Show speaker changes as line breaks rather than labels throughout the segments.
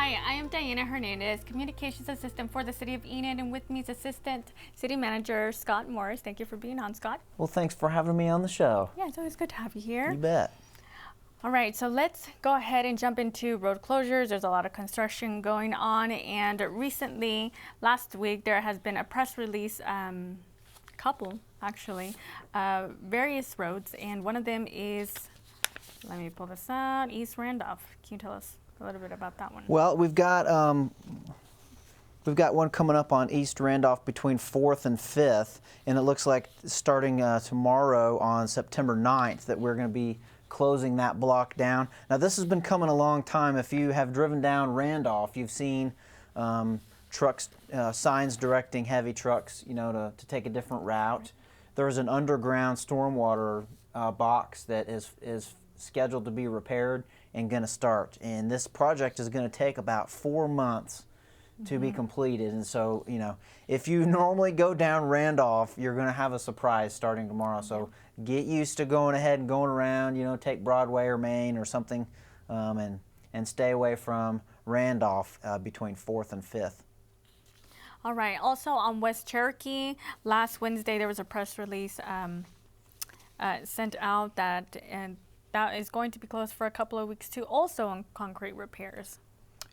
Hi, I am Diana Hernandez, Communications Assistant for the City of Enid, and with me is Assistant City Manager Scott Morris. Thank you for being on, Scott.
Well, thanks for having me on the show.
Yeah, it's always good to have you here.
You bet.
All right, so let's go ahead and jump into road closures. There's a lot of construction going on, and recently, last week, there has been a press release, couple actually, various roads, and one of them is, let me pull this out, East Randolph. Can you tell us a little bit about that one?
Well, we've got one coming up on East Randolph between 4th and 5th, and it looks like starting tomorrow on September 9th that we're going to be closing that block down. Now, this has been coming a long time. If you have driven down Randolph, you've seen trucks, signs directing heavy trucks, to take a different route. There's an underground stormwater box that is scheduled to be repaired and going to start. And this project is going to take about 4 months to be completed. And so, if you normally go down Randolph, you're going to have a surprise starting tomorrow. So get used to going ahead and going around, take Broadway or Main or something, and stay away from Randolph between 4th and 5th.
All right. Also on West Cherokee, last Wednesday there was a press release sent out that is going to be closed for a couple of weeks too, also on concrete repairs.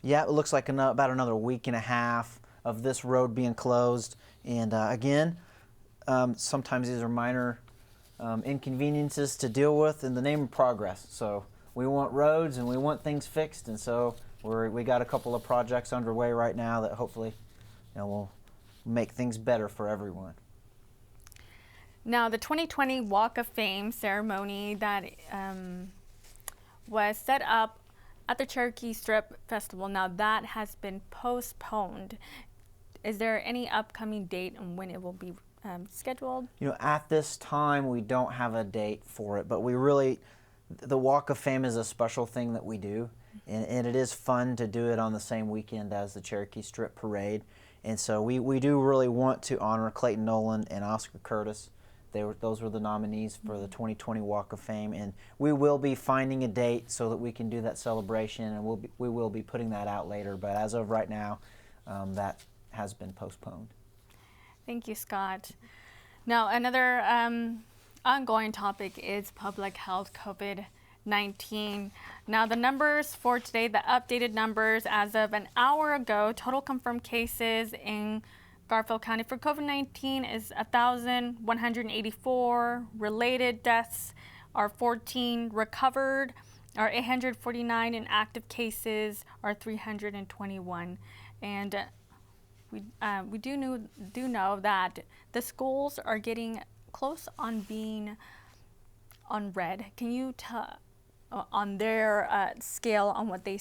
Yeah, it looks like about another week and a half of this road being closed. And again, sometimes these are minor inconveniences to deal with in the name of progress. So we want roads and we want things fixed, and so we got a couple of projects underway right now that hopefully will make things better for everyone.
Now, the 2020 Walk of Fame ceremony that was set up at the Cherokee Strip Festival, now that has been postponed. Is there any upcoming date on when it will be scheduled?
At this time, we don't have a date for it, but the Walk of Fame is a special thing that we do, and it is fun to do it on the same weekend as the Cherokee Strip Parade. And so we do really want to honor Clayton Nolan and Oscar Curtis. Those were the nominees for the 2020 Walk of Fame, and we will be finding a date so that we can do that celebration, and we will be putting that out later. But as of right now, that has been postponed.
Thank you, Scott. Now, another ongoing topic is public health, COVID-19. Now, the numbers for today, the updated numbers as of an hour ago, total confirmed cases in Garfield County for COVID-19 is 1,184. Related deaths are 14. Recovered are 849, and active cases are 321. And we do know that the schools are getting close on being on red. Can you tell on their scale on what they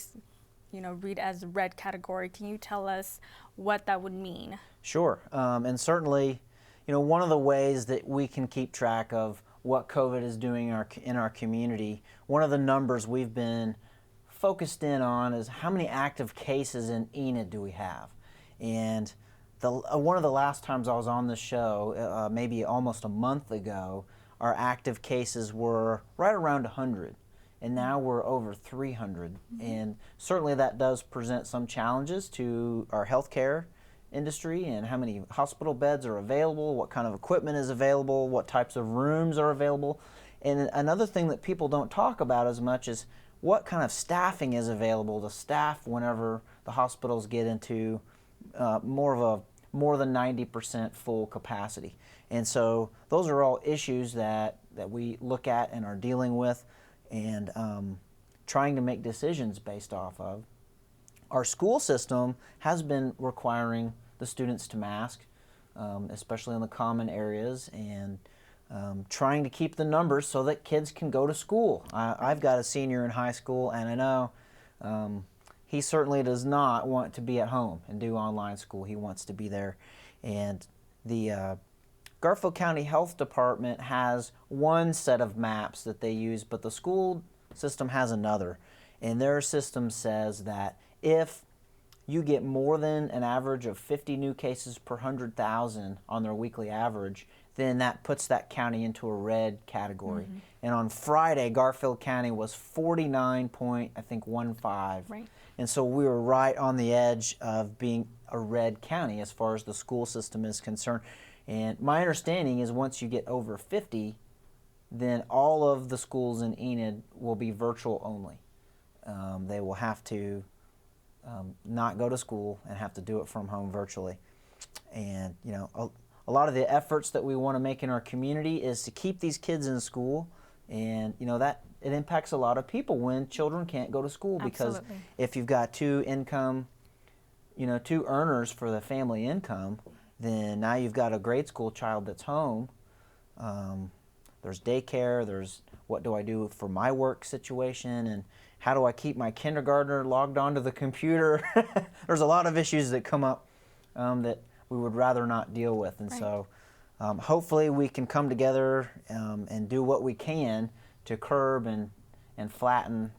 read as red category? Can you tell us what that would mean?
Sure, and certainly, one of the ways that we can keep track of what COVID is doing in our community, one of the numbers we've been focused in on is how many active cases in Enid do we have. And one of the last times I was on the show, maybe almost a month ago, our active cases were right around 100. And now we're over 300. And certainly that does present some challenges to our healthcare industry and how many hospital beds are available, what kind of equipment is available, what types of rooms are available. And another thing that people don't talk about as much is what kind of staffing is available to staff whenever the hospitals get into more than 90% full capacity. And so those are all issues that we look at and are dealing with and trying to make decisions based off of. Our school system has been requiring the students to mask, especially in the common areas, and trying to keep the numbers so that kids can go to school. I've got a senior in high school, and I know he certainly does not want to be at home and do online school. He wants to be there. And the Garfield County Health Department has one set of maps that they use, but the school system has another. And their system says that if you get more than an average of 50 new cases per 100,000 on their weekly average, then that puts that county into a red category. And on Friday, Garfield County was 49.15.
Right.
And so we were right on the edge of being a red county as far as the school system is concerned. And my understanding is once you get over 50, then all of the schools in Enid will be virtual only. They will have to not go to school and have to do it from home virtually. And you know, a lot of the efforts that we want to make in our community is to keep these kids in school, and you know that it impacts a lot of people when children can't go to school, because
Absolutely.
if you've got two earners for the family income, then now you've got a grade school child that's home. There's daycare, there's what do I do for my work situation, and how do I keep my kindergartner logged onto the computer? There's a lot of issues that come up that we would rather not deal with. And so hopefully we can come together and do what we can to curb and flatten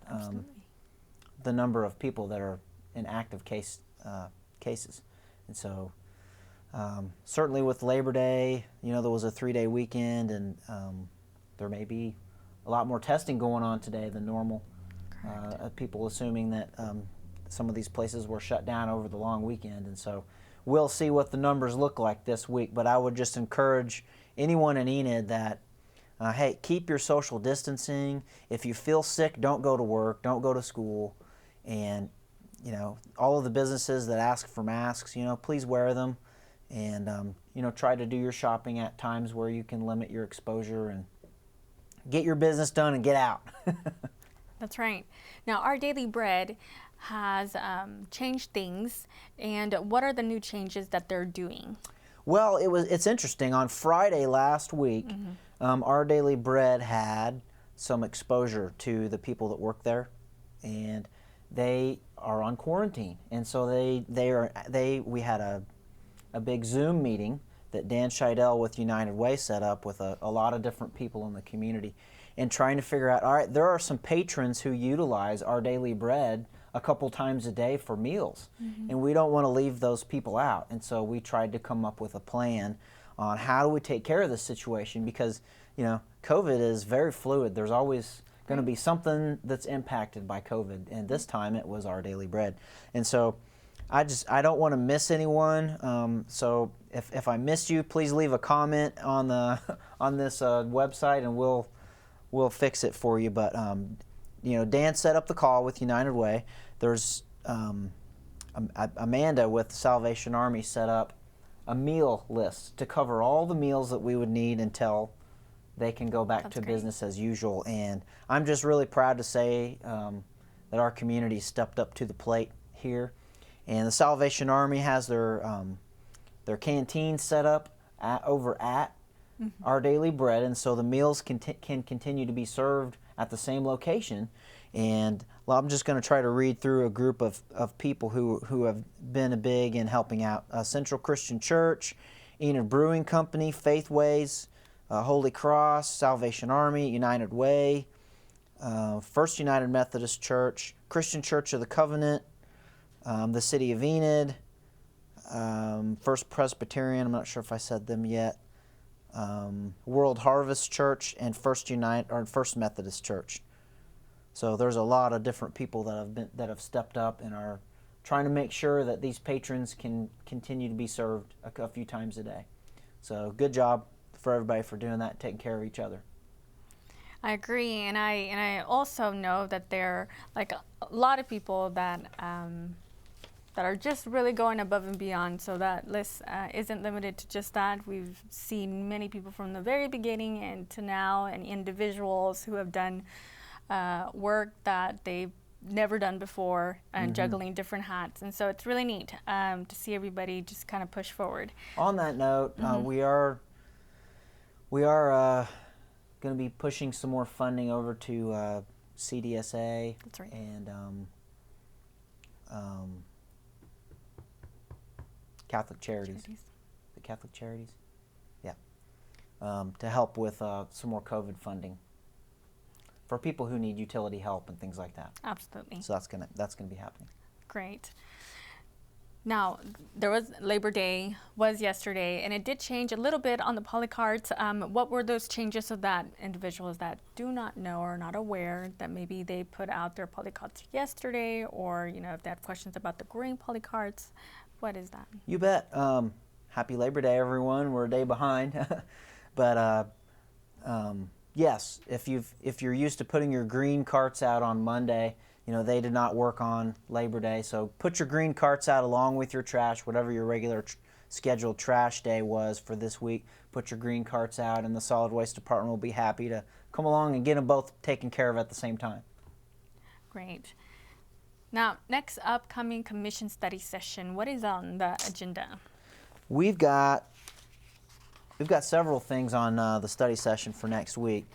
the number of people that are in active cases. And so certainly with Labor Day, you know, there was a 3-day weekend, and there may be a lot more testing going on today than normal. People assuming that some of these places were shut down over the long weekend, and so we'll see what the numbers look like this week. But I would just encourage anyone in Enid that, hey, keep your social distancing. If you feel sick, don't go to work, don't go to school, and you know, all of the businesses that ask for masks, you know, please wear them, and you know, try to do your shopping at times where you can limit your exposure and get your business done and get out.
That's right. Now, Our Daily Bread has changed things, and what are the new changes that they're doing?
Well, it's interesting. On Friday last week, Our Daily Bread had some exposure to the people that work there, and they are on quarantine. And so we had a big Zoom meeting that Dan Scheidel with United Way set up with a lot of different people in the community, and trying to figure out, all right, there are some patrons who utilize Our Daily Bread a couple times a day for meals, and we don't want to leave those people out. And so we tried to come up with a plan on how do we take care of this situation, because you know, COVID is very fluid. There's always going to be something that's impacted by COVID, and this time it was Our Daily Bread. And so I don't want to miss anyone. So if I missed you, please leave a comment on this website, and we'll fix it for you. But you know, Dan set up the call with United Way. There's Amanda with the Salvation Army set up a meal list to cover all the meals that we would need until they can go back to business as usual. And I'm just really proud to say that our community stepped up to the plate here. And the Salvation Army has their canteen set up over at Our Daily Bread, and so the meals can continue to be served at the same location. And well, I'm just going to try to read through a group of people who have been big in helping out. Central Christian Church, Enid Brewing Company, Faithways, Holy Cross, Salvation Army, United Way, First United Methodist Church, Christian Church of the Covenant, the City of Enid, First Presbyterian, I'm not sure if I said them yet, World Harvest Church, and First Methodist Church. So there's a lot of different people that have stepped up and are trying to make sure that these patrons can continue to be served a few times a day. So good job for everybody for doing that, taking care of each other.
I agree, and I also know that there are like a lot of people that are just really going above and beyond. So that list isn't limited to just that. We've seen many people from the very beginning and to now, and individuals who have done work that they've never done before, and juggling different hats. And so it's really neat to see everybody just kind of push forward.
On that note, we are going to be pushing some more funding over to CDSA.
That's right.
And Catholic Charities. The Catholic Charities? Yeah. To help with some more COVID funding for people who need utility help and things like that.
Absolutely.
So that's gonna be happening.
Great. Now, there was Labor Day was yesterday, and it did change a little bit on the polycarts. What were those changes so that individuals that do not know or are not aware that maybe they put out their polycarts yesterday, or if they have questions about the green polycarts, what is that?
You bet. Happy Labor Day, everyone. We're a day behind, but yes, if you're used to putting your green carts out on Monday, they did not work on Labor Day. So put your green carts out along with your trash, whatever your regular scheduled trash day was for this week. Put your green carts out, and the solid waste department will be happy to come along and get them both taken care of at the same time.
Great. Now, next upcoming commission study session, what is on the agenda?
We've got several things on the study session for next week.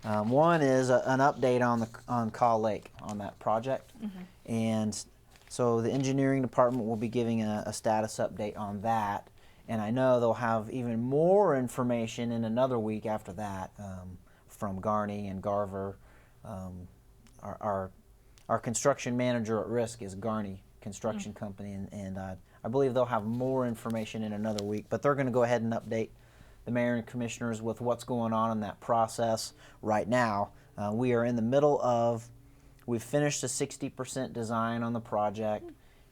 One is an update on Kaw Lake, on that project. And so the engineering department will be giving a status update on that. And I know they'll have even more information in another week after that from Garney and Garver. Our construction manager at risk is Garney Construction Company, and I believe they'll have more information in another week. But they're going to go ahead and update the mayor and commissioners with what's going on in that process right now. We are in the middle of, we've finished a 60% design on the project,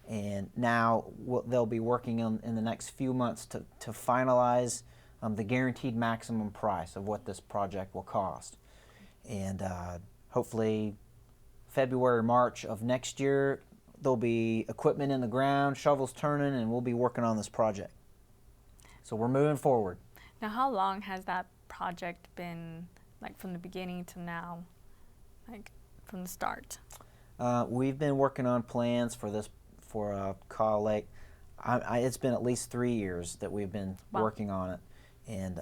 and now they'll be working in the next few months to finalize the guaranteed maximum price of what this project will cost. And hopefully February, March of next year, there'll be equipment in the ground, shovels turning, and we'll be working on this project. So we're moving forward.
Now, how long has that project been, like from the beginning to now, like from the start?
We've been working on plans for Kaw Lake. It's been at least 3 years that we've been working on it, and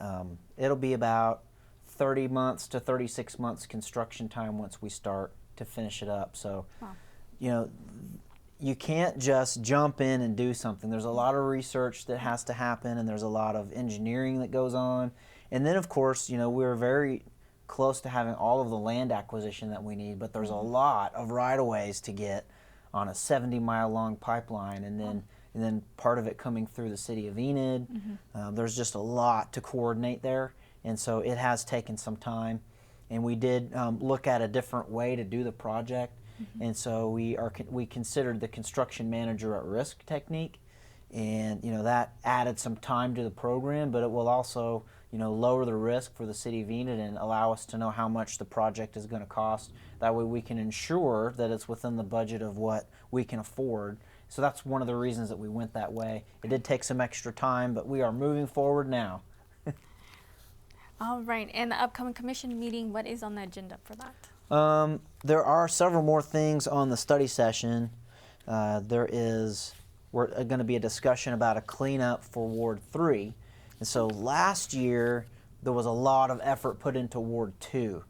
it'll be about 30 months to 36 months construction time once we start to finish it up. So, you can't just jump in and do something. There's a lot of research that has to happen, and there's a lot of engineering that goes on. And then, of course, we're very close to having all of the land acquisition that we need, but there's a lot of right-of-ways to get on a 70-mile-long pipeline, and then part of it coming through the city of Enid. There's just a lot to coordinate there, and so it has taken some time. And we did look at a different way to do the project. And so we considered the construction manager at risk technique, and that added some time to the program, but it will also lower the risk for the city of Enid and allow us to know how much the project is going to cost. That way we can ensure that it's within the budget of what we can afford. So that's one of the reasons that we went that way. It did take some extra time, but we are moving forward now.
All right, and the upcoming commission meeting, what is on the agenda for that?
There are several more things on the study session. We're going to be a discussion about a cleanup for Ward 3. And so last year, there was a lot of effort put into Ward 2.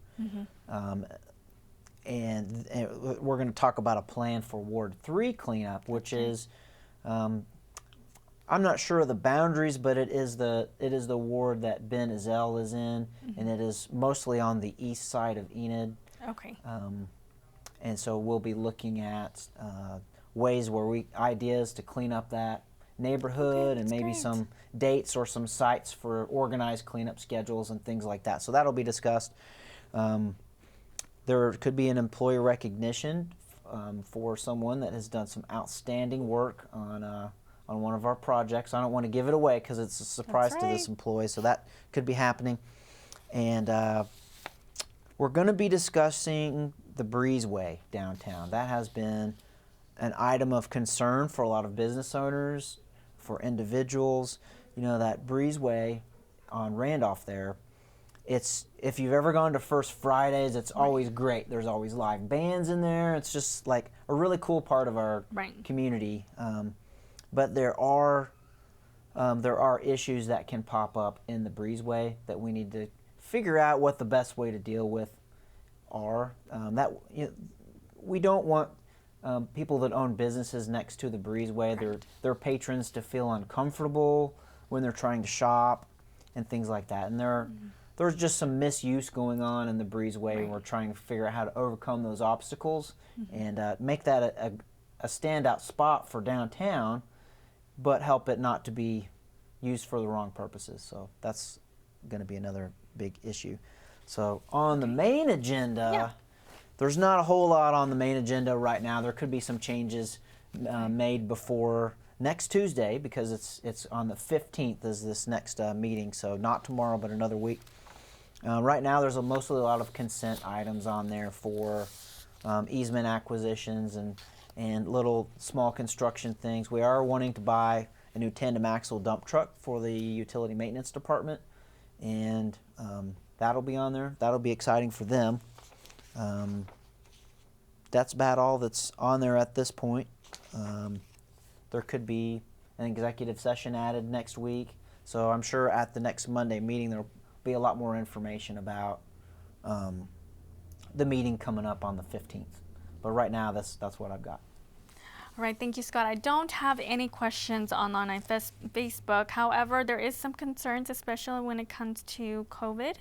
And we're going to talk about a plan for Ward 3 cleanup, which is, I'm not sure of the boundaries, but it is the ward that Ben Ezell is in, and it is mostly on the east side of Enid.
Okay.
And so we'll be looking at ideas to clean up that neighborhood, and maybe some dates or some sites for organized cleanup schedules and things like that. So that'll be discussed. There could be an employee recognition for someone that has done some outstanding work on one of our projects. I don't want to give it away because it's a surprise to this employee, so that could be happening. And we're going to be discussing the breezeway downtown. That has been an item of concern for a lot of business owners, for individuals. That breezeway on Randolph there, if you've ever gone to First Fridays, it's always great. There's always live bands in there. It's just like a really cool part of our community. But there are issues that can pop up in the breezeway that we need to figure out what the best way to deal with are. We don't want people that own businesses next to the breezeway, their patrons, to feel uncomfortable when they're trying to shop and things like that. And there's just some misuse going on in the breezeway, and we're trying to figure out how to overcome those obstacles and make that a standout spot for downtown, but help it not to be used for the wrong purposes. So that's going to be another big issue. So on the main agenda, there's not a whole lot on the main agenda right now. There could be some changes made before next Tuesday, because it's on the 15th is this next meeting. So not tomorrow, but another week. Right now, there's mostly a lot of consent items on there for easement acquisitions and little small construction things. We are wanting to buy a new tandem axle dump truck for the utility maintenance department, and that'll be on there. That'll be exciting for them. That's about all that's on there at this point. There could be an executive session added next week, so I'm sure at the next Monday meeting there'll be a lot more information about the meeting coming up on the 15th. But right now, that's what I've got.
All right, thank you, Scott. I don't have any questions on Facebook. However, there is some concerns, especially when it comes to COVID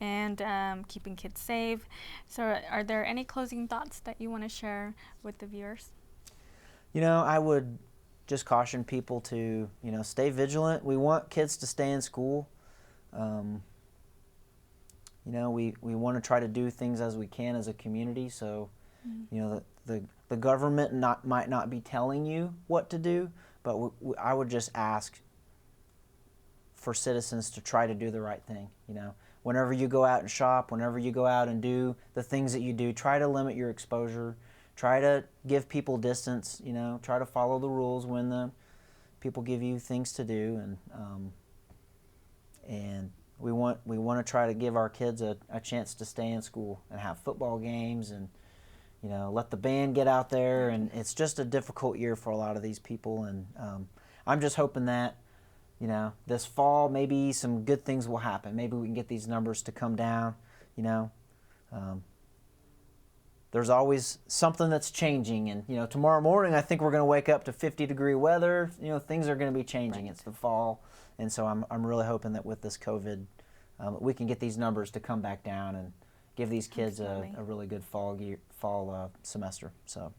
and keeping kids safe. So are there any closing thoughts that you want to share with the viewers?
I would just caution people to, stay vigilant. We want kids to stay in school. We want to try to do things as we can as a community. So, the government might not be telling you what to do, but I would just ask for citizens to try to do the right thing. Whenever you go out and shop, whenever you go out and do the things that you do, try to limit your exposure. Try to give people distance. Try to follow the rules when the people give you things to do, and we want to try to give our kids a chance to stay in school and have football games and let the band get out there. And it's just a difficult year for a lot of these people, and I'm just hoping that this fall maybe some good things will happen. Maybe we can get these numbers to come down. There's always something that's changing, and tomorrow morning I think we're going to wake up to 50-degree weather. Things are going to be changing. Right. It's the fall, and so I'm really hoping that with this COVID, we can get these numbers to come back down and give these kids a really good fall semester. So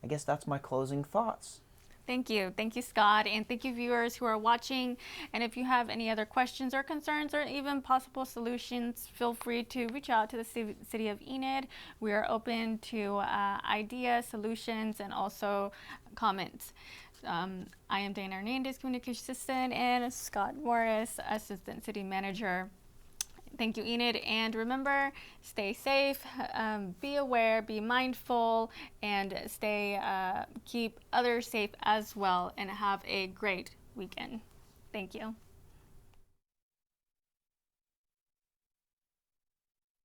I guess that's my closing thoughts.
Thank you, Scott, and thank you, viewers who are watching. And if you have any other questions or concerns or even possible solutions, feel free to reach out to the City of Enid. We are open to ideas, solutions, and also comments. I am Diana Hernandez, Communication Assistant, and Scott Morris, Assistant City Manager. Thank you, Enid, and remember, stay safe, be aware, be mindful, and keep others safe as well, and have a great weekend. Thank you.